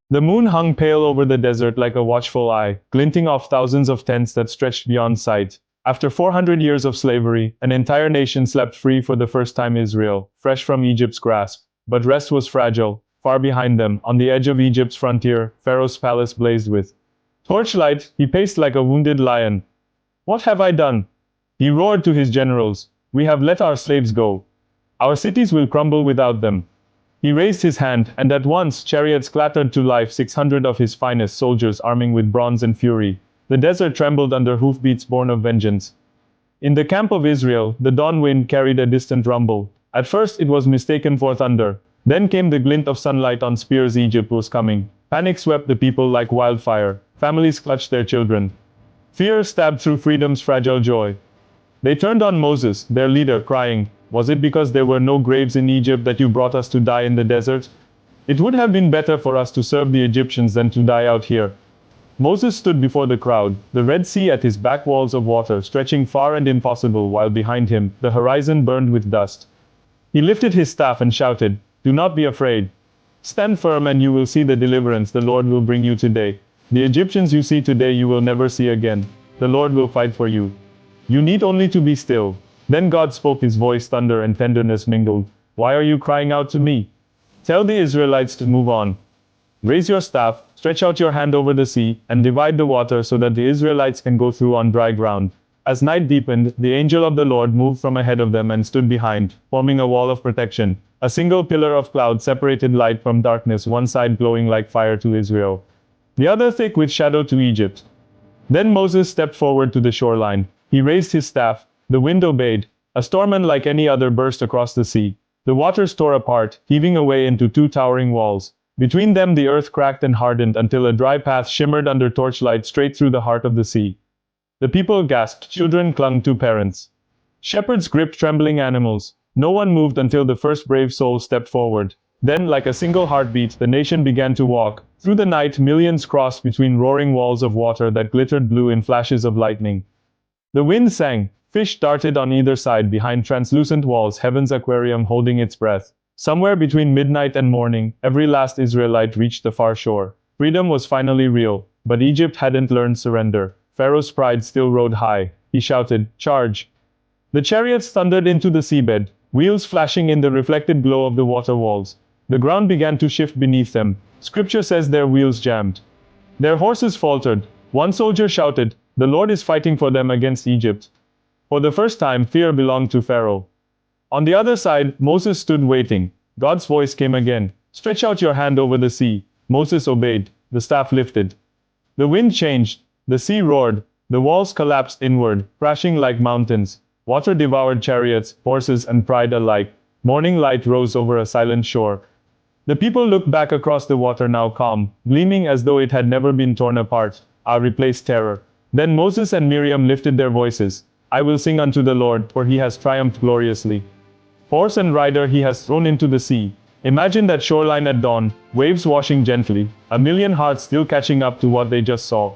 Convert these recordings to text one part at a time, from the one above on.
The moon hung pale over the desert like a watchful eye, glinting off thousands of tents that stretched beyond sight. After 400 years of slavery, an entire nation slept free for the first time. Israel, fresh from Egypt's grasp. But rest was fragile. Far behind them, on the edge of Egypt's frontier, Pharaoh's palace blazed with torchlight. He paced like a wounded lion. "What have I done?" he roared to his generals. "We have let our slaves go. Our cities will crumble without them." He raised his hand, and at once chariots clattered to life, 600 of his finest soldiers arming with bronze and fury. The desert trembled under hoofbeats born of vengeance. In the camp of Israel, the dawn wind carried a distant rumble. At first it was mistaken for thunder. Then came the glint of sunlight on spears. Egypt was coming. Panic swept the people like wildfire. Families clutched their children. Fear stabbed through freedom's fragile joy. They turned on Moses, their leader, crying, "Was it because there were no graves in Egypt that you brought us to die in the desert? It would have been better for us to serve the Egyptians than to die out here." Moses stood before the crowd, the Red Sea at his back, walls of water stretching far and impossible, while behind him, the horizon burned with dust. He lifted his staff and shouted, "Do not be afraid. Stand firm and you will see the deliverance the Lord will bring you today. The Egyptians you see today you will never see again. The Lord will fight for you. You need only to be still." Then God spoke, his voice thunder and tenderness mingled. "Why are you crying out to me? Tell the Israelites to move on. Raise your staff, stretch out your hand over the sea, and divide the water so that the Israelites can go through on dry ground." As night deepened, the angel of the Lord moved from ahead of them and stood behind, forming a wall of protection. A single pillar of cloud separated light from darkness, one side glowing like fire to Israel, the other thick with shadow to Egypt. Then Moses stepped forward to the shoreline. He raised his staff. The wind obeyed. A storm unlike any other burst across the sea. The waters tore apart, heaving away into two towering walls. Between them the earth cracked and hardened until a dry path shimmered under torchlight straight through the heart of the sea. The people gasped, children clung to parents. Shepherds gripped trembling animals. No one moved until the first brave soul stepped forward. Then, like a single heartbeat, the nation began to walk. Through the night, millions crossed between roaring walls of water that glittered blue in flashes of lightning. The wind sang. Fish darted on either side behind translucent walls, heaven's aquarium holding its breath. Somewhere between midnight and morning, every last Israelite reached the far shore. Freedom was finally real, but Egypt hadn't learned surrender. Pharaoh's pride still rode high. He shouted, "Charge!" The chariots thundered into the seabed, wheels flashing in the reflected glow of the water walls. The ground began to shift beneath them. Scripture says their wheels jammed. Their horses faltered. One soldier shouted, "The Lord is fighting for them against Egypt." For the first time, fear belonged to Pharaoh. On the other side, Moses stood waiting. God's voice came again. "Stretch out your hand over the sea." Moses obeyed. The staff lifted. The wind changed. The sea roared. The walls collapsed inward, crashing like mountains. Water devoured chariots, horses, and pride alike. Morning light rose over a silent shore. The people looked back across the water, now calm, gleaming as though it had never been torn apart. Replaced terror. Then Moses and Miriam lifted their voices. "I will sing unto the Lord, for he has triumphed gloriously. Horse and rider he has thrown into the sea." Imagine that shoreline at dawn, waves washing gently, a million hearts still catching up to what they just saw.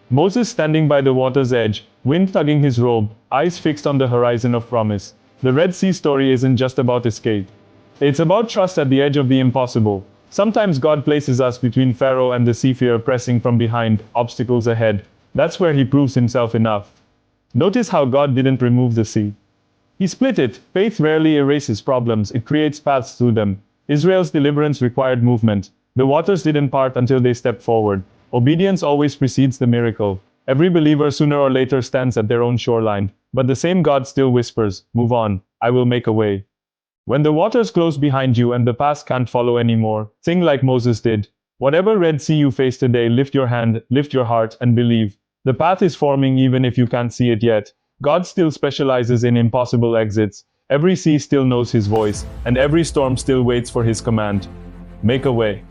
Moses standing by the water's edge, wind tugging his robe, eyes fixed on the horizon of promise. The Red Sea story isn't just about escape. It's about trust at the edge of the impossible. Sometimes God places us between Pharaoh and the sea, fear pressing from behind, obstacles ahead. That's where he proves himself enough. Notice how God didn't remove the sea. He split it. Faith rarely erases problems, it creates paths through them. Israel's deliverance required movement. The waters didn't part until they stepped forward. Obedience always precedes the miracle. Every believer sooner or later stands at their own shoreline. But the same God still whispers, "Move on, I will make a way." When the waters close behind you and the past can't follow anymore, sing like Moses did. Whatever Red Sea you face today, lift your hand, lift your heart, and believe. The path is forming even if you can't see it yet. God still specializes in impossible exits. Every sea still knows his voice, and every storm still waits for his command. Make a way.